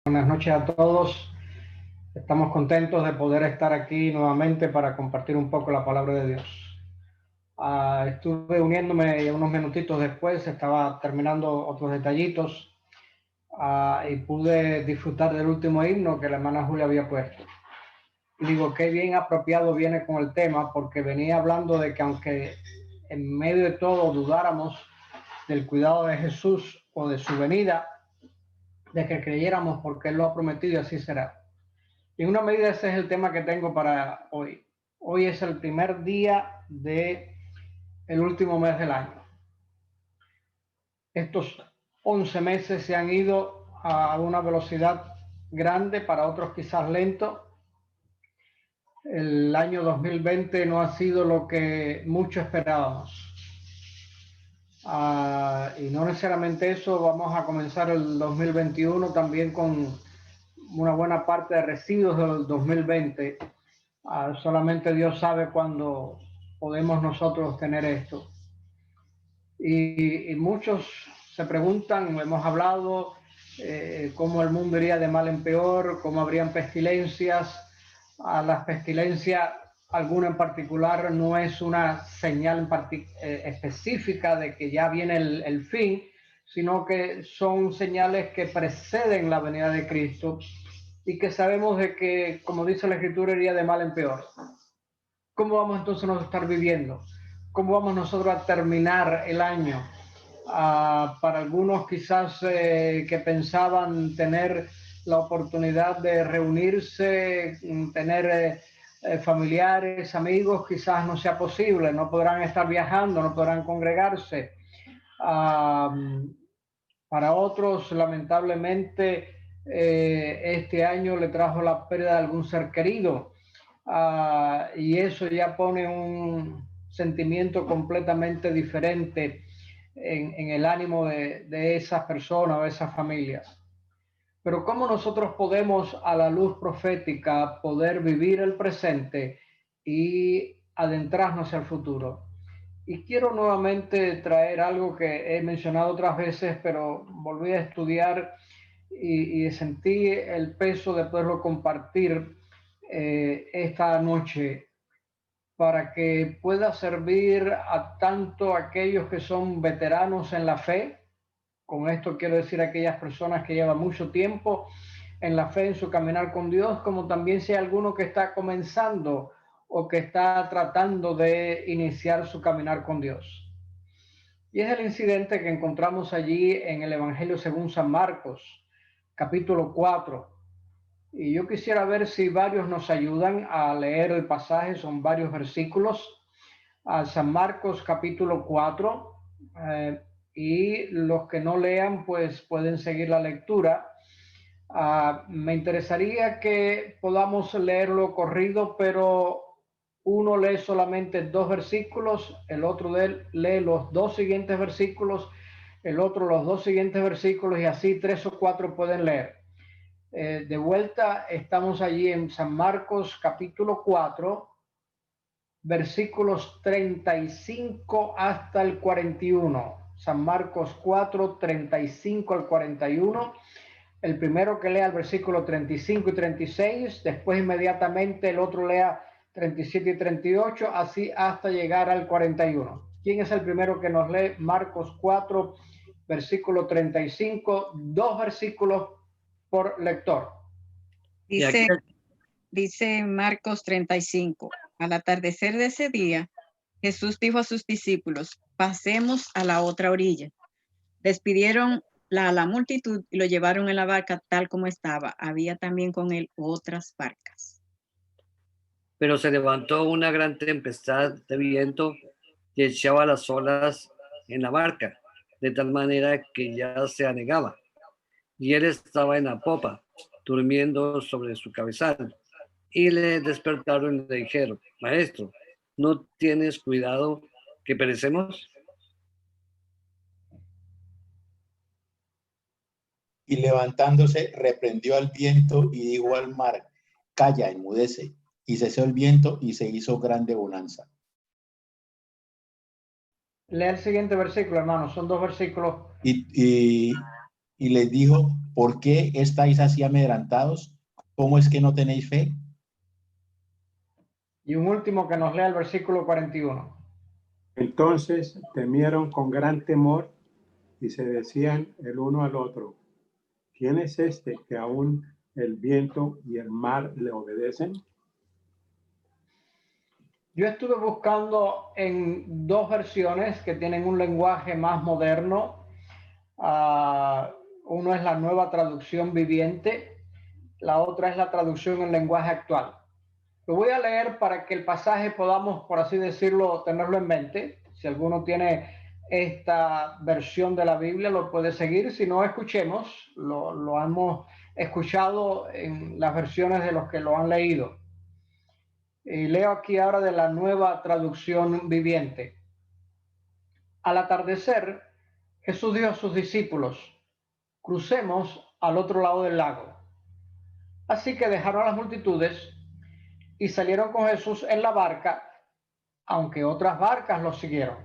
Buenas noches a todos. Estamos contentos de poder estar aquí nuevamente para compartir un poco la palabra de Dios. Estuve uniéndome unos minutitos después, estaba terminando otros detallitos y pude disfrutar del último himno que la hermana Julia había puesto. Y digo, qué bien apropiado viene con el tema, porque venía hablando de que aunque en medio de todo dudáramos del cuidado de Jesús o de su venida, de que creyéramos porque Él lo ha prometido y así será. Y en una medida ese es el tema que tengo para hoy. Hoy es el primer día de el último mes del año. Estos 11 meses se han ido a una velocidad grande, para otros quizás lento. El año 2020 no ha sido lo que mucho esperábamos. Y no necesariamente eso, vamos a comenzar el 2021 también con una buena parte de residuos del 2020. Solamente Dios sabe cuándo podemos nosotros tener esto. Y muchos se preguntan, hemos hablado, cómo el mundo iría de mal en peor, cómo habrían pestilencias. Las pestilencias, alguna en particular, no es una señal específica de que ya viene el fin, sino que son señales que preceden la venida de Cristo y que sabemos de que, como dice la Escritura, iría de mal en peor. ¿Cómo vamos entonces a estar viviendo? ¿Cómo vamos nosotros a terminar el año? Para algunos quizás que pensaban tener la oportunidad de reunirse, tener familiares, amigos, quizás no sea posible, no podrán estar viajando, no podrán congregarse. Para otros, lamentablemente, este año le trajo la pérdida de algún ser querido. Y eso ya pone un sentimiento completamente diferente en el ánimo de esas personas o esas familias. Pero ¿cómo nosotros podemos, a la luz profética, poder vivir el presente y adentrarnos hacia el futuro? Y quiero nuevamente traer algo que he mencionado otras veces, pero volví a estudiar y sentí el peso de poderlo compartir esta noche, para que pueda servir a tanto aquellos que son veteranos en la fe. Con esto quiero decir aquellas personas que llevan mucho tiempo en la fe, en su caminar con Dios, como también si hay alguno que está comenzando o que está tratando de iniciar su caminar con Dios. Y es el incidente que encontramos allí en el Evangelio según San Marcos, capítulo 4. Y yo quisiera ver si varios nos ayudan a leer el pasaje, son varios versículos, a San Marcos capítulo 4, y los que no lean pues pueden seguir la lectura. Me interesaría que podamos leerlo corrido, pero uno lee solamente 2 versículos, el otro lee los 2 siguientes versículos, el otro los 2 siguientes versículos, y así 3 o 4 pueden leer. De vuelta, estamos allí en San Marcos capítulo 4, versículos 35 hasta el 41. San Marcos 4, 35 al 41. El primero que lea el versículo 35 y 36, después inmediatamente el otro lea 37 y 38, así hasta llegar al 41. ¿Quién es el primero que nos lee Marcos 4, versículo 35? 2 versículos por lector. Dice Marcos 35. Al atardecer de ese día, Jesús dijo a sus discípulos: pasemos a la otra orilla. Despidieron a la multitud y lo llevaron en la barca tal como estaba. Había también con él otras barcas. Pero se levantó una gran tempestad de viento y echaba las olas en la barca, de tal manera que ya se anegaba. Y él estaba en la popa, durmiendo sobre su cabezal. Y le despertaron y le dijeron: Maestro, ¿no tienes cuidado que perecemos? Y levantándose, reprendió al viento y dijo al mar: calla, enmudece. Y cesó el viento y se hizo grande bonanza. Lea el siguiente versículo, hermano, son 2 versículos. Y les dijo: ¿por qué estáis así amedrentados? ¿Cómo es que no tenéis fe? Y un último que nos lea el versículo 41. Entonces temieron con gran temor y se decían el uno al otro: ¿quién es este que aún el viento y el mar le obedecen? Yo estuve buscando en dos versiones que tienen un lenguaje más moderno. Uno es la Nueva Traducción Viviente, la otra es la traducción en lenguaje actual. Lo voy a leer para que el pasaje podamos, por así decirlo, tenerlo en mente. Si alguno tiene esta versión de la Biblia, lo puede seguir. Si no, escuchemos. Lo hemos escuchado en las versiones de los que lo han leído. Y leo aquí ahora de la Nueva Traducción Viviente. Al atardecer, Jesús dijo a sus discípulos: crucemos al otro lado del lago. Así que dejaron a las multitudes y salieron con Jesús en la barca, aunque otras barcas los siguieron.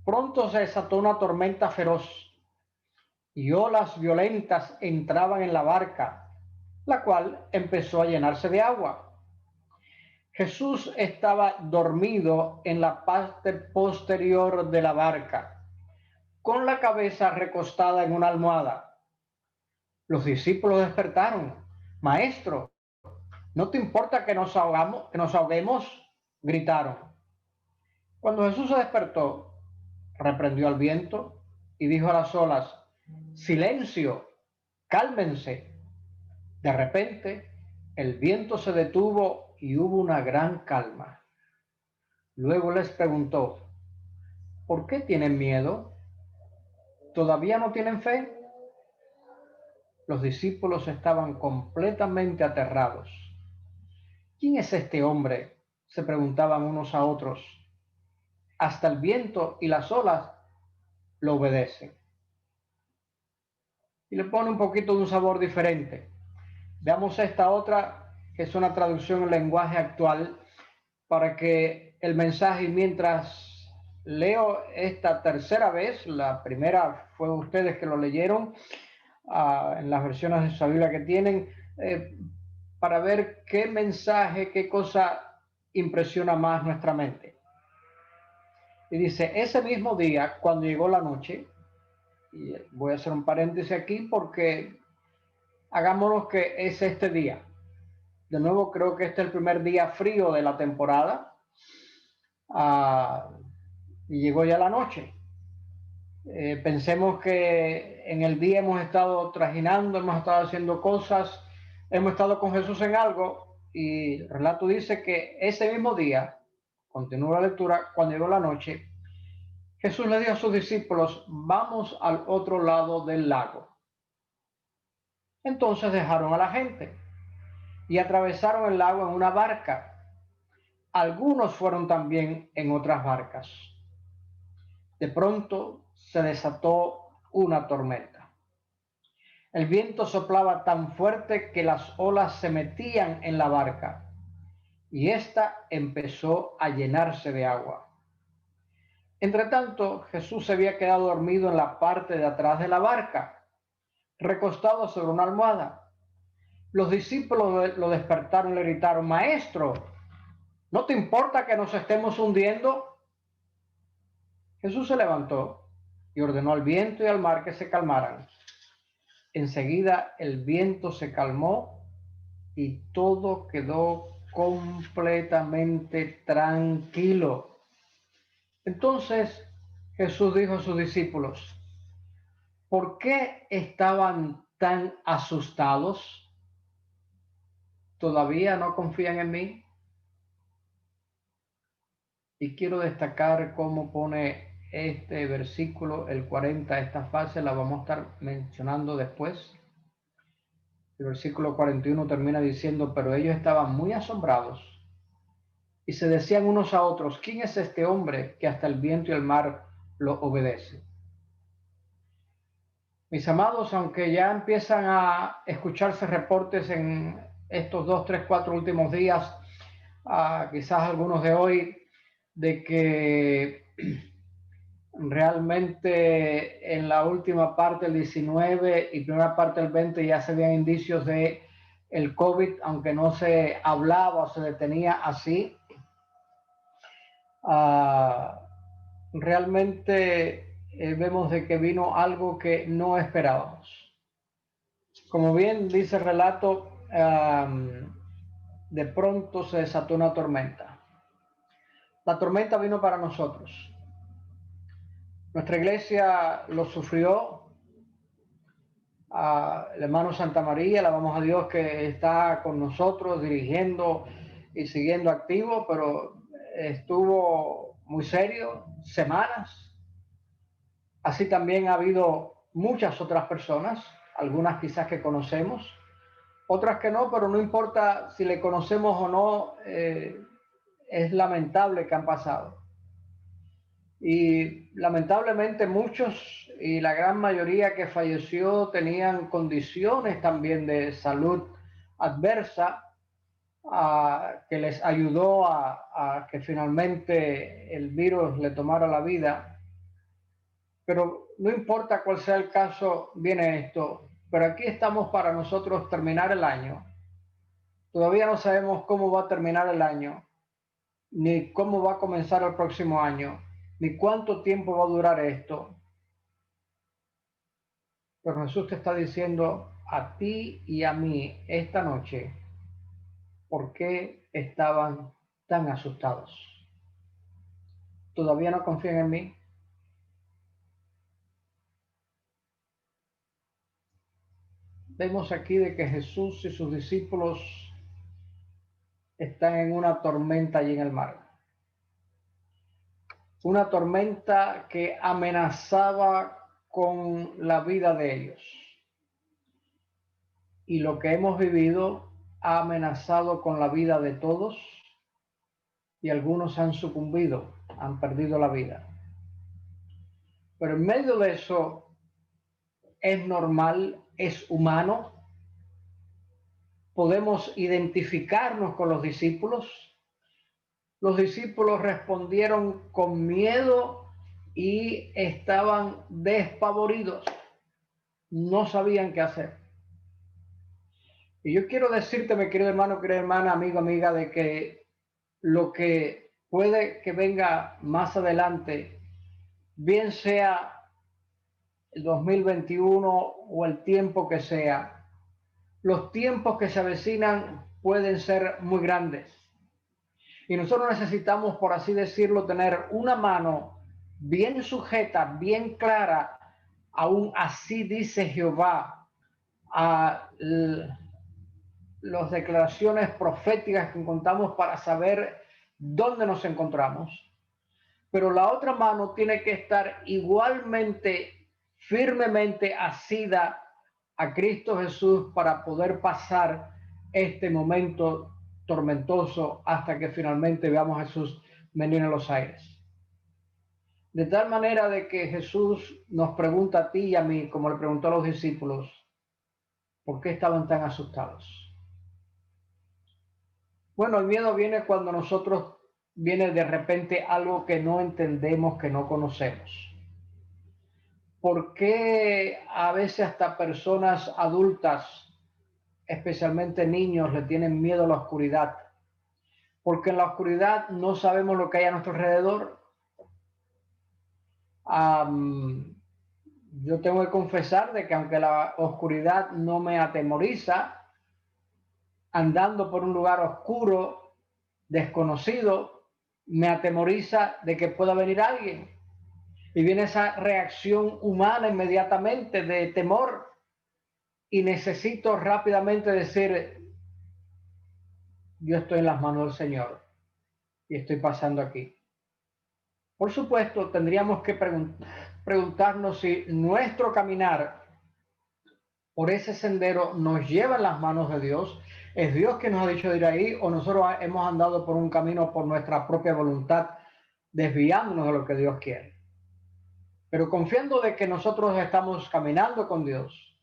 Pronto se desató una tormenta feroz y olas violentas entraban en la barca, la cual empezó a llenarse de agua. Jesús estaba dormido en la parte posterior de la barca, con la cabeza recostada en una almohada. Los discípulos despertaron. Maestro, ¿no te importa que nos ahoguemos? Gritaron. Cuando Jesús se despertó, reprendió al viento y dijo a las olas: silencio, cálmense. De repente, el viento se detuvo y hubo una gran calma. Luego les preguntó: ¿por qué tienen miedo? ¿Todavía no tienen fe? Los discípulos estaban completamente aterrados. ¿Quién es este hombre?, se preguntaban unos a otros. Hasta el viento y las olas lo obedecen. Y le pone un poquito de un sabor diferente. Veamos esta otra, que es una traducción en lenguaje actual, para que el mensaje, mientras leo esta tercera vez, la primera fue ustedes que lo leyeron en las versiones de su Biblia que tienen, para ver qué mensaje, qué cosa impresiona más nuestra mente. Y dice: ese mismo día, cuando llegó la noche, y voy a hacer un paréntesis aquí porque hagámonos que es este día. De nuevo, creo que este es el primer día frío de la temporada. Y llegó ya la noche. Pensemos que en el día hemos estado trajinando, hemos estado haciendo cosas, hemos estado con Jesús en algo, y el relato dice que ese mismo día, continúa la lectura, cuando llegó la noche, Jesús le dijo a sus discípulos: vamos al otro lado del lago. Entonces dejaron a la gente y atravesaron el lago en una barca. Algunos fueron también en otras barcas. De pronto se desató una tormenta. El viento soplaba tan fuerte que las olas se metían en la barca y ésta empezó a llenarse de agua. Entretanto, Jesús se había quedado dormido en la parte de atrás de la barca, recostado sobre una almohada. Los discípulos lo despertaron y le gritaron: Maestro, ¿no te importa que nos estemos hundiendo? Jesús se levantó y ordenó al viento y al mar que se calmaran. Enseguida el viento se calmó y todo quedó completamente tranquilo. Entonces Jesús dijo a sus discípulos: ¿por qué estaban tan asustados? ¿Todavía no confían en mí? Y quiero destacar cómo pone este versículo, el 40, esta fase la vamos a estar mencionando después. El versículo 41 termina diciendo: pero ellos estaban muy asombrados y se decían unos a otros: ¿quién es este hombre que hasta el viento y el mar lo obedece? Mis amados, aunque ya empiezan a escucharse reportes en estos 2, 3, 4 últimos días, quizás algunos de hoy, de que Realmente en la última parte del 19 y primera parte del 20 ya se veían indicios de el COVID, aunque no se hablaba o se detenía así. Realmente vemos de que vino algo que no esperábamos. Como bien dice el relato, de pronto se desató una tormenta. La tormenta vino para nosotros. Nuestra iglesia lo sufrió. El hermano Santa María, alabamos a Dios que está con nosotros dirigiendo y siguiendo activo, pero estuvo muy serio, semanas. Así también ha habido muchas otras personas, algunas quizás que conocemos, otras que no, pero no importa si le conocemos o no, es lamentable que han pasado. Y lamentablemente muchos y la gran mayoría que falleció tenían condiciones también de salud adversa, que les ayudó a que finalmente el virus le tomara la vida. Pero no importa cuál sea el caso, viene esto. Pero aquí estamos para nosotros terminar el año. Todavía no sabemos cómo va a terminar el año, ni cómo va a comenzar el próximo año, ni cuánto tiempo va a durar esto. Pero Jesús te está diciendo a ti y a mí esta noche, ¿por qué estaban tan asustados? ¿Todavía no confían en mí? Vemos aquí de que Jesús y sus discípulos están en una tormenta allí en el mar. Una tormenta que amenazaba con la vida de ellos. Y lo que hemos vivido ha amenazado con la vida de todos y algunos han sucumbido, han perdido la vida. Pero en medio de eso es normal, es humano. Podemos identificarnos con los discípulos. Los discípulos respondieron con miedo y estaban despavoridos. No sabían qué hacer. Y yo quiero decirte, mi querido hermano, querida hermana, amigo, amiga, de que lo que puede que venga más adelante, bien sea el 2021 o el tiempo que sea, los tiempos que se avecinan pueden ser muy grandes. Y nosotros necesitamos, por así decirlo, tener una mano bien sujeta, bien clara, aún así dice Jehová, a las declaraciones proféticas que encontramos para saber dónde nos encontramos. Pero la otra mano tiene que estar igualmente, firmemente asida a Cristo Jesús para poder pasar este momento tormentoso hasta que finalmente veamos a Jesús venir en los aires. De tal manera de que Jesús nos pregunta a ti y a mí, como le preguntó a los discípulos, ¿por qué estaban tan asustados? Bueno, el miedo viene cuando nosotros viene de repente algo que no entendemos, que no conocemos. ¿Por qué a veces hasta personas adultas, especialmente niños, le tienen miedo a la oscuridad? Porque en la oscuridad no sabemos lo que hay a nuestro alrededor. Yo tengo que confesar de que aunque la oscuridad no me atemoriza, andando por un lugar oscuro, desconocido, me atemoriza de que pueda venir alguien. Y viene esa reacción humana inmediatamente de temor. Y necesito rápidamente decir, yo estoy en las manos del Señor y estoy pasando aquí. Por supuesto, tendríamos que preguntarnos si nuestro caminar por ese sendero nos lleva en las manos de Dios. ¿Es Dios que nos ha dicho de ir ahí o nosotros hemos andado por un camino por nuestra propia voluntad, desviándonos de lo que Dios quiere? Pero confiando de que nosotros estamos caminando con Dios,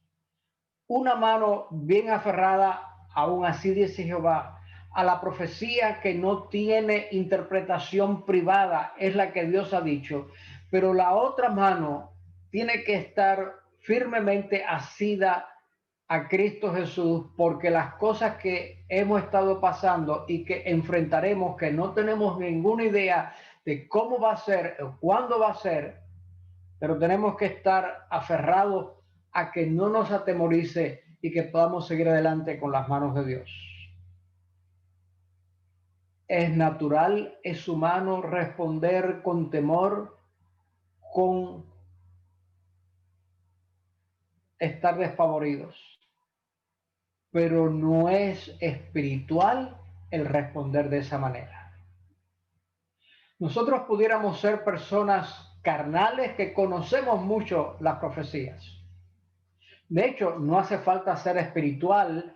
una mano bien aferrada, aún así dice Jehová, a la profecía que no tiene interpretación privada, es la que Dios ha dicho. pero la otra mano tiene que estar firmemente asida a Cristo Jesús, porque las cosas que hemos estado pasando y que enfrentaremos, que no tenemos ninguna idea de cómo va a ser o cuándo va a ser, pero tenemos que estar aferrados a que no nos atemorice y que podamos seguir adelante con las manos de Dios. Es natural, es humano responder con temor, con estar despavoridos, pero no es espiritual el responder de esa manera. Nosotros pudiéramos ser personas carnales que conocemos mucho las profecías. De hecho, no hace falta ser espiritual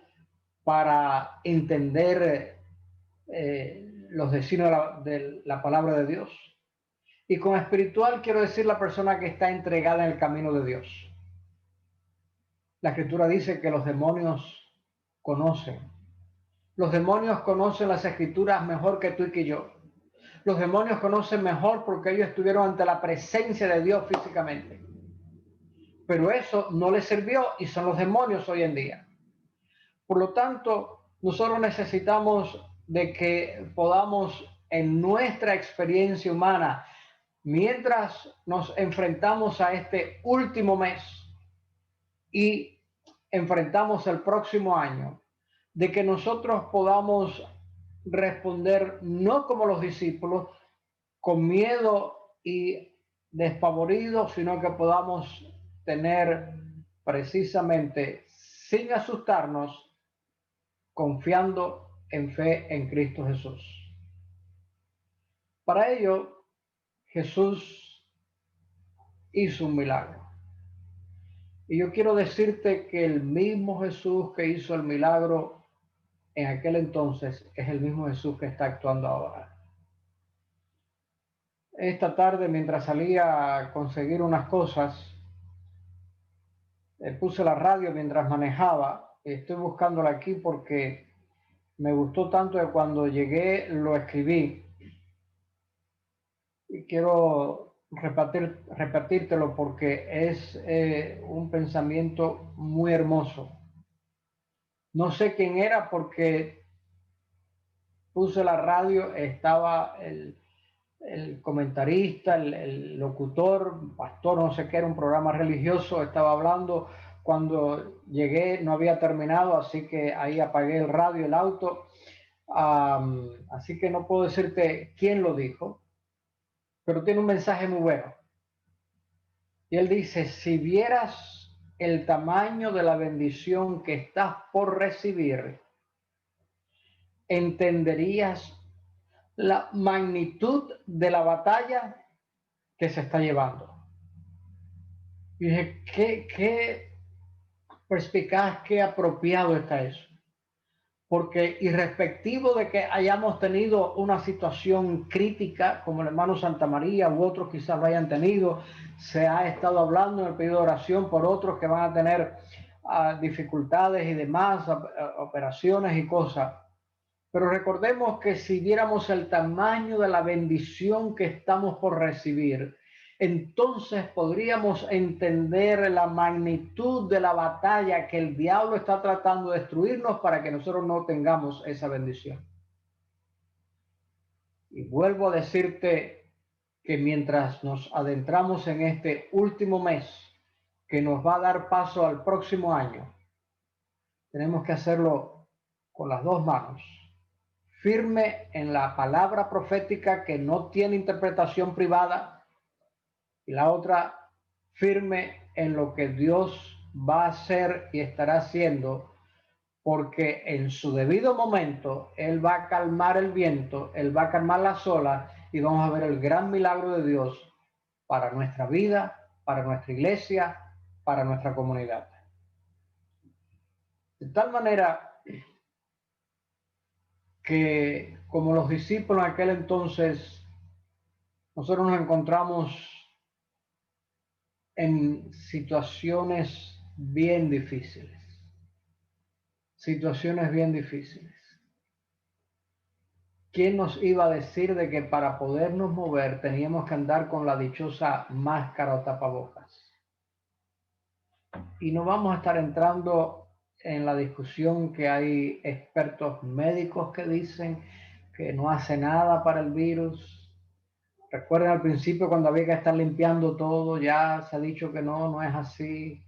para entender los designios de la palabra de Dios. Y con espiritual quiero decir la persona que está entregada en el camino de Dios. La Escritura dice que los demonios conocen. Los demonios conocen las Escrituras mejor que tú y que yo. Los demonios conocen mejor porque ellos estuvieron ante la presencia de Dios físicamente. Pero eso no les sirvió y son los demonios hoy en día. Por lo tanto, nosotros necesitamos de que podamos en nuestra experiencia humana, mientras nos enfrentamos a este último mes y enfrentamos el próximo año, de que nosotros podamos responder no como los discípulos, con miedo y despavoridos, sino que podamos tener precisamente, sin asustarnos, confiando en fe en Cristo Jesús. Para ello, Jesús hizo un milagro. Y yo quiero decirte que el mismo Jesús que hizo el milagro en aquel entonces es el mismo Jesús que está actuando ahora. Esta tarde, mientras salía a conseguir unas cosas, puse la radio mientras manejaba. Estoy buscándola aquí porque me gustó tanto que cuando llegué lo escribí. Y quiero repetírtelo porque es un pensamiento muy hermoso. No sé quién era porque puse la radio, estaba el comentarista, el locutor, pastor, no sé qué, era un programa religioso, estaba hablando. Cuando llegué no había terminado, así que ahí apagué el radio, el auto. Así que no puedo decirte quién lo dijo, pero tiene un mensaje muy bueno. Y él dice, si vieras el tamaño de la bendición que estás por recibir, entenderías la magnitud de la batalla que se está llevando. Y dije, qué perspicaz, qué apropiado está eso. Porque irrespectivo de que hayamos tenido una situación crítica, como el hermano Santa María u otros quizás lo hayan tenido, se ha estado hablando en el pedido de oración por otros que van a tener dificultades y demás, operaciones y cosas. Pero recordemos que si viéramos el tamaño de la bendición que estamos por recibir, entonces podríamos entender la magnitud de la batalla que el diablo está tratando de destruirnos para que nosotros no tengamos esa bendición. Y vuelvo a decirte que mientras nos adentramos en este último mes que nos va a dar paso al próximo año, tenemos que hacerlo con las dos manos, firme en la palabra profética que no tiene interpretación privada, y la otra, firme en lo que Dios va a hacer y estará haciendo, porque en su debido momento Él va a calmar el viento, Él va a calmar las olas y vamos a ver el gran milagro de Dios para nuestra vida, para nuestra iglesia, para nuestra comunidad. De tal manera que, como los discípulos en aquel entonces, nosotros nos encontramos en situaciones bien difíciles. ¿quién nos iba a decir de que para podernos mover teníamos que andar con la dichosa máscara o tapabocas? Y no vamos a estar entrando en la discusión que hay expertos médicos que dicen que no hace nada para el virus. Recuerden al principio cuando había que estar limpiando todo, ya se ha dicho que no es así.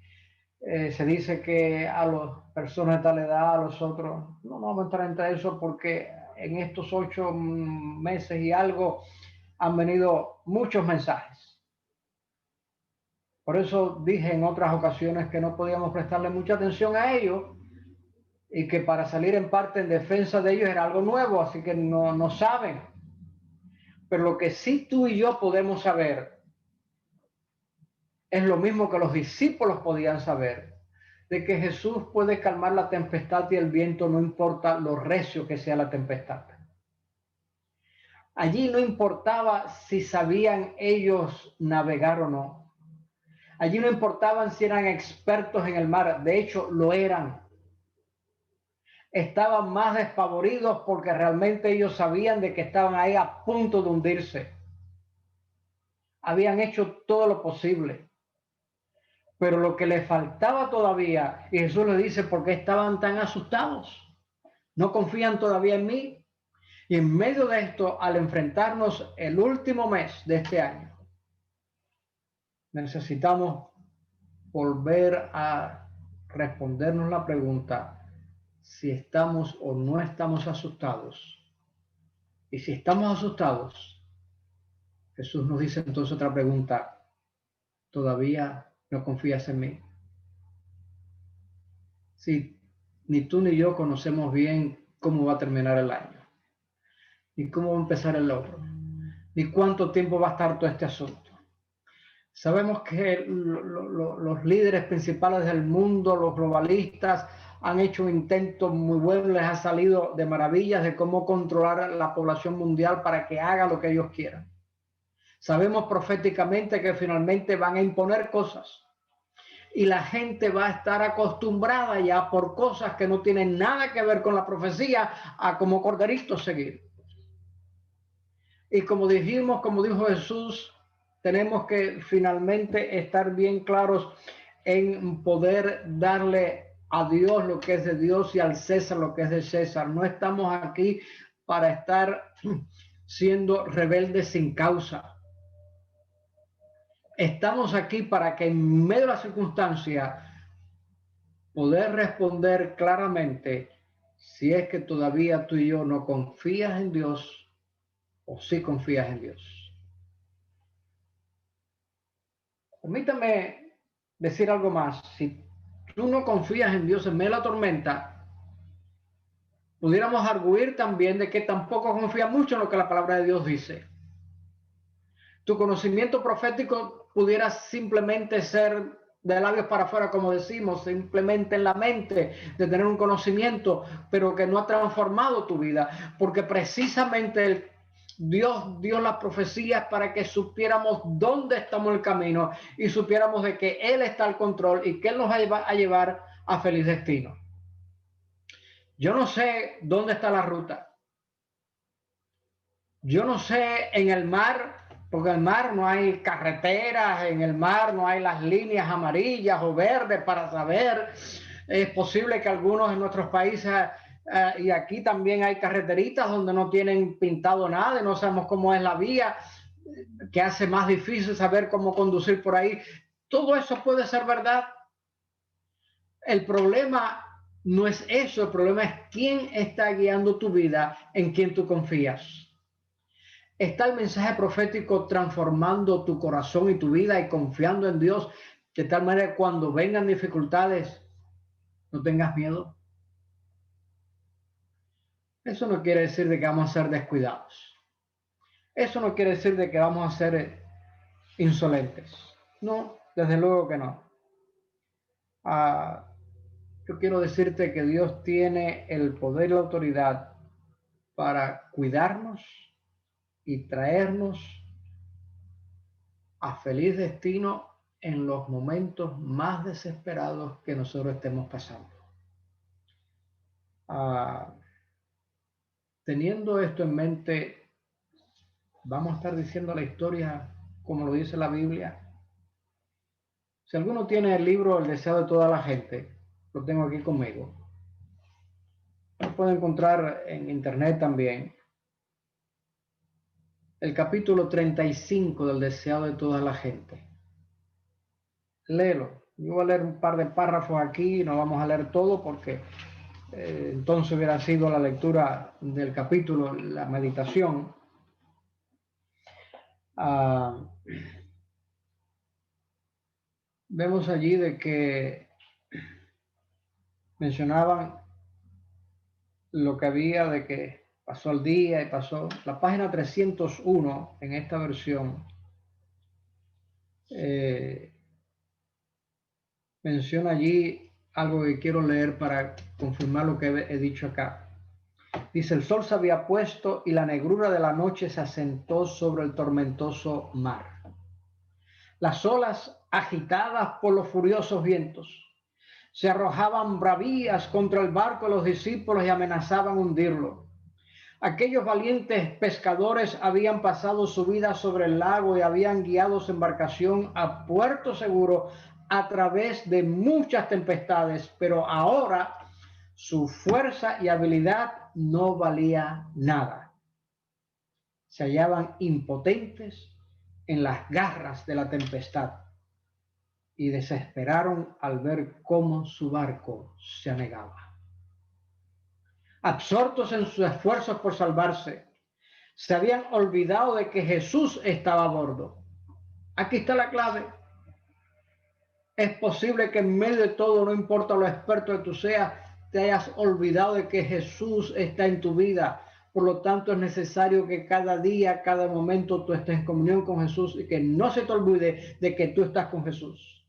Se dice que a las personas de tal edad, a los otros, no vamos a entrar entre eso porque en estos 8 meses y algo han venido muchos mensajes. Por eso dije en otras ocasiones que no podíamos prestarle mucha atención a ellos y que para salir en parte en defensa de ellos era algo nuevo, así que no saben. Pero lo que sí tú y yo podemos saber es lo mismo que los discípulos podían saber, de que Jesús puede calmar la tempestad y el viento, no importa lo recio que sea la tempestad. Allí no importaba si sabían ellos navegar o no. Allí no importaban si eran expertos en el mar, de hecho lo eran. Estaban más despavoridos porque realmente ellos sabían de que estaban ahí a punto de hundirse. Habían hecho todo lo posible. Pero lo que les faltaba todavía, y Jesús le dice, ¿por qué estaban tan asustados? ¿No confían todavía en mí? Y en medio de esto, al enfrentarnos el último mes de este año, necesitamos volver a respondernos la pregunta si estamos o no estamos asustados. Y si estamos asustados, Jesús nos dice entonces otra pregunta, ¿todavía no confías en mí? Si ni tú ni yo conocemos bien cómo va a terminar el año, ni cómo va a empezar el otro, ni cuánto tiempo va a estar todo este asunto. Sabemos que los líderes principales del mundo, los globalistas, han hecho un intento muy bueno, les ha salido de maravillas de cómo controlar la población mundial para que haga lo que ellos quieran. Sabemos proféticamente que finalmente van a imponer cosas y la gente va a estar acostumbrada ya por cosas que no tienen nada que ver con la profecía a como corderitos seguir. Y como dijimos, como dijo Jesús, tenemos que finalmente estar bien claros en poder darle a Dios lo que es de Dios y al César lo que es de César. No estamos aquí para estar siendo rebeldes sin causa. Estamos aquí para que en medio de la circunstancia poder responder claramente si es que todavía tú y yo no confías en Dios o si confías en Dios. Permítame decir algo más. Si tú no confías en Dios en medio de la tormenta, pudiéramos arguir también de que tampoco confías mucho en lo que la palabra de Dios dice. Tu conocimiento profético pudiera simplemente ser de labios para afuera, como decimos, simplemente en la mente, de tener un conocimiento, pero que no ha transformado tu vida, porque precisamente Dios dio las profecías para que supiéramos dónde estamos en el camino y supiéramos de que Él está al control y que Él nos va a llevar a feliz destino. Yo no sé dónde está la ruta. Yo no sé en el mar, porque en el mar no hay carreteras, en el mar no hay las líneas amarillas o verdes para saber. Es posible que algunos de nuestros países y aquí también hay carreteritas donde no tienen pintado nada y no sabemos cómo es la vía, que hace más difícil saber cómo conducir por ahí. Todo eso puede ser verdad. El problema no es eso, el problema es quién está guiando tu vida, en quién tú confías. ¿Está el mensaje profético transformando tu corazón y tu vida y confiando en Dios de tal manera que cuando vengan dificultades no tengas miedo? Eso no quiere decir de que vamos a ser descuidados. Eso no quiere decir de que vamos a ser insolentes. No, desde luego que no. Yo quiero decirte que Dios tiene el poder y la autoridad para cuidarnos y traernos a feliz destino en los momentos más desesperados que nosotros estemos pasando. Teniendo esto en mente, vamos a estar diciendo la historia como lo dice la Biblia. Si alguno tiene el libro El deseo de toda la gente, lo tengo aquí conmigo. Lo puede encontrar en internet también. El capítulo 35 del deseo de toda la gente. Léelo. Yo voy a leer un par de párrafos aquí, no vamos a leer todo porque entonces hubiera sido la lectura del capítulo, la meditación. Vemos allí de que mencionaban lo que había, de que pasó el día y pasó. La página 301 en esta versión menciona allí algo que quiero leer para confirmar lo que he dicho acá. Dice: el sol se había puesto y la negrura de la noche se asentó sobre el tormentoso mar. Las olas, agitadas por los furiosos vientos, se arrojaban bravías contra el barco de los discípulos y amenazaban hundirlo. Aquellos valientes pescadores habían pasado su vida sobre el lago y habían guiado su embarcación a puerto seguro a través de muchas tempestades, pero ahora su fuerza y habilidad no valía nada. Se hallaban impotentes en las garras de la tempestad y desesperaron al ver cómo su barco se anegaba. Absortos en sus esfuerzos por salvarse, se habían olvidado de que Jesús estaba a bordo. Aquí está la clave. Es posible que en medio de todo, no importa lo experto que tú seas, te hayas olvidado de que Jesús está en tu vida. Por lo tanto, es necesario que cada día, cada momento tú estés en comunión con Jesús y que no se te olvide de que tú estás con Jesús.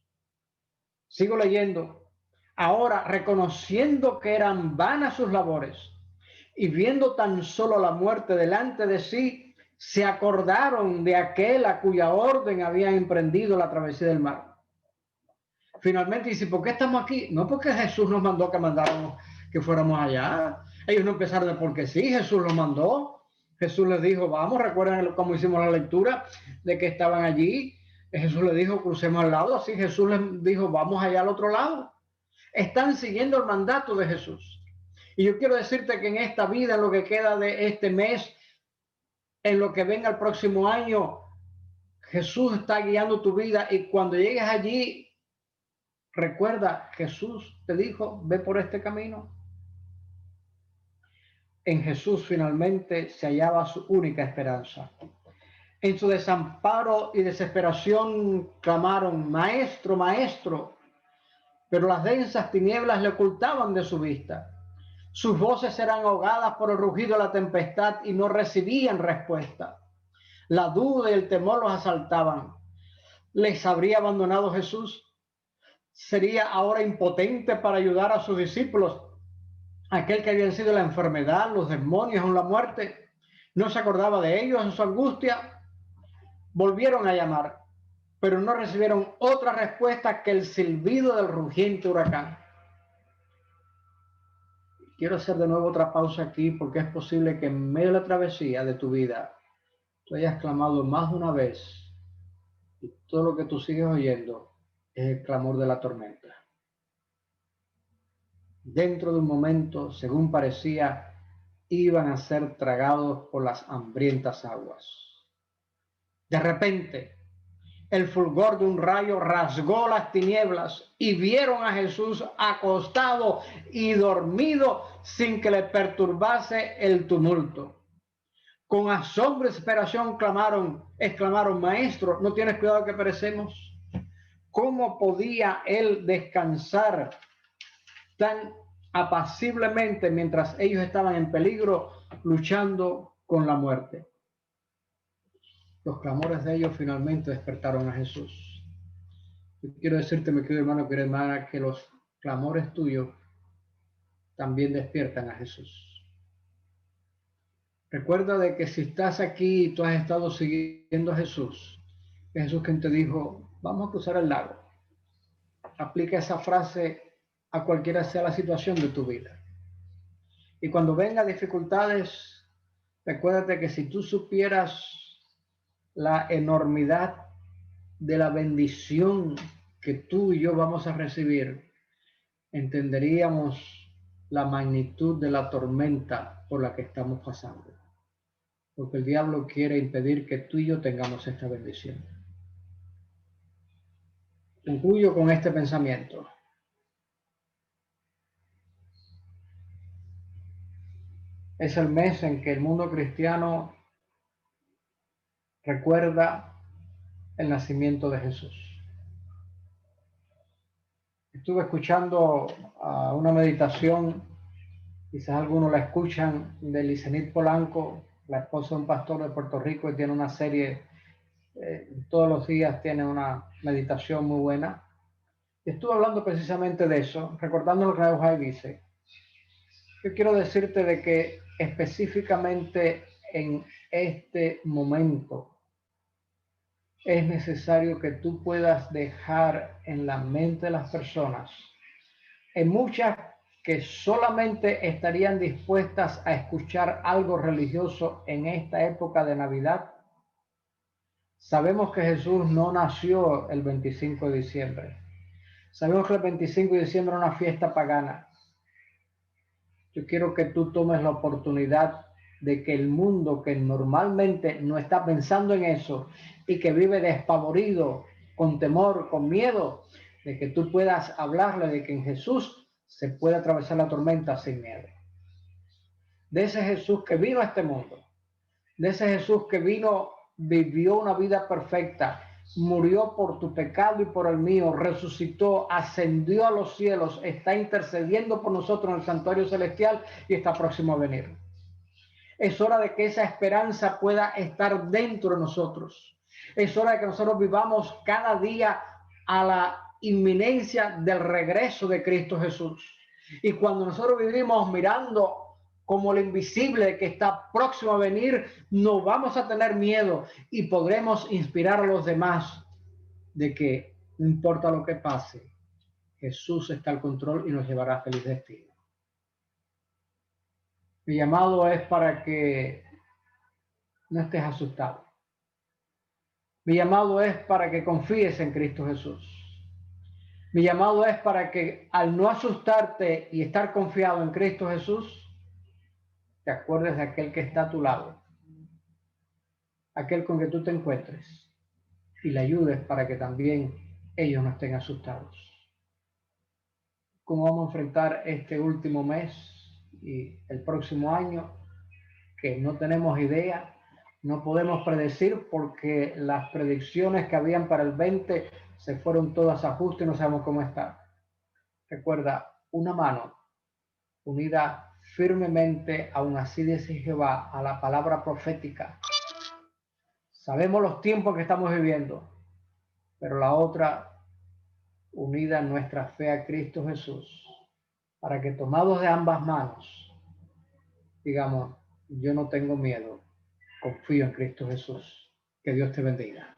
Sigo leyendo. Ahora, reconociendo que eran vanas sus labores y viendo tan solo la muerte delante de sí, se acordaron de aquel a cuya orden habían emprendido la travesía del mar. Finalmente dice: ¿por qué estamos aquí? No porque Jesús nos mandó que fuéramos allá. Ellos no empezaron de porque sí, Jesús los mandó. Jesús les dijo: vamos. Recuerden cómo hicimos la lectura de que estaban allí. Jesús les dijo: crucemos al lado. Así Jesús les dijo: vamos allá al otro lado. Están siguiendo el mandato de Jesús. Y yo quiero decirte que en esta vida, en lo que queda de este mes, en lo que venga el próximo año, Jesús está guiando tu vida. Y cuando llegues allí, recuerda, Jesús te dijo: ve por este camino. En Jesús finalmente se hallaba su única esperanza. En su desamparo y desesperación clamaron: maestro, maestro. Pero las densas tinieblas le ocultaban de su vista. Sus voces eran ahogadas por el rugido de la tempestad y no recibían respuesta. La duda y el temor los asaltaban. ¿Les habría abandonado Jesús? ¿Sería ahora impotente para ayudar a sus discípulos? Aquel que habían sido la enfermedad, los demonios o la muerte, ¿no se acordaba de ellos en su angustia? Volvieron a llamar, pero no recibieron otra respuesta que el silbido del rugiente huracán. Quiero hacer de nuevo otra pausa aquí, porque es posible que en medio de la travesía de tu vida tú hayas clamado más de una vez y todo lo que tú sigues oyendo es el clamor de la tormenta. Dentro de un momento, según parecía, iban a ser tragados por las hambrientas aguas. De repente, el fulgor de un rayo rasgó las tinieblas y vieron a Jesús acostado y dormido sin que le perturbase el tumulto. Con asombro y desesperación exclamaron: maestro, ¿no tienes cuidado que perecemos? ¿Cómo podía él descansar tan apaciblemente mientras ellos estaban en peligro luchando con la muerte? Los clamores de ellos finalmente despertaron a Jesús. Yo quiero decirte, mi querido hermano, querida hermana, que los clamores tuyos también despiertan a Jesús. Recuerda de que si estás aquí y tú has estado siguiendo a Jesús, es Jesús quien te dijo: vamos a cruzar el lago. Aplica esa frase a cualquiera sea la situación de tu vida. Y cuando vengan dificultades, Recuérdate que si tú supieras la enormidad de la bendición que tú y yo vamos a recibir, entenderíamos la magnitud de la tormenta por la que estamos pasando. Porque el diablo quiere impedir que tú y yo tengamos esta bendición. Concluyo con este pensamiento. Es el mes en que el mundo cristiano recuerda el nacimiento de Jesús. Estuve escuchando una meditación, quizás algunos la escuchan, de Licenit Polanco, la esposa de un pastor de Puerto Rico, y tiene una serie, todos los días tiene una meditación muy buena. Estuve hablando precisamente de eso, recordando lo que Ojai dice. Yo quiero decirte de que específicamente en este momento es necesario que tú puedas dejar en la mente de las personas, en muchas que solamente estarían dispuestas a escuchar algo religioso en esta época de Navidad. Sabemos que Jesús no nació el 25 de diciembre. Sabemos que el 25 de diciembre es una fiesta pagana. Yo quiero que tú tomes la oportunidad de que el mundo que normalmente no está pensando en eso y que vive despavorido, con temor, con miedo, de que tú puedas hablarle de que en Jesús se puede atravesar la tormenta sin miedo. De ese Jesús que vino a este mundo, de ese Jesús que vino, vivió una vida perfecta, murió por tu pecado y por el mío, resucitó, ascendió a los cielos, está intercediendo por nosotros en el santuario celestial y está próximo a venir. Es hora de que esa esperanza pueda estar dentro de nosotros. Es hora de que nosotros vivamos cada día a la inminencia del regreso de Cristo Jesús. Y cuando nosotros vivimos mirando como lo invisible que está próximo a venir, no vamos a tener miedo y podremos inspirar a los demás de que no importa lo que pase, Jesús está al control y nos llevará a feliz destino. Mi llamado es para que no estés asustado. Mi llamado es para que confíes en Cristo Jesús. Mi llamado es para que al no asustarte y estar confiado en Cristo Jesús, te acuerdes de aquel que está a tu lado, aquel con que tú te encuentres, y le ayudes para que también ellos no estén asustados. ¿Cómo vamos a enfrentar este último mes y el próximo año? Que no tenemos idea, no podemos predecir porque las predicciones que habían para el 20 se fueron todas a ajuste y no sabemos cómo está. Recuerda, una mano unida firmemente, aún así dice Jehová, a la palabra profética. Sabemos los tiempos que estamos viviendo, pero la otra unida en nuestra fe a Cristo Jesús, para que tomados de ambas manos, digamos, yo no tengo miedo, confío en Cristo Jesús. Que Dios te bendiga.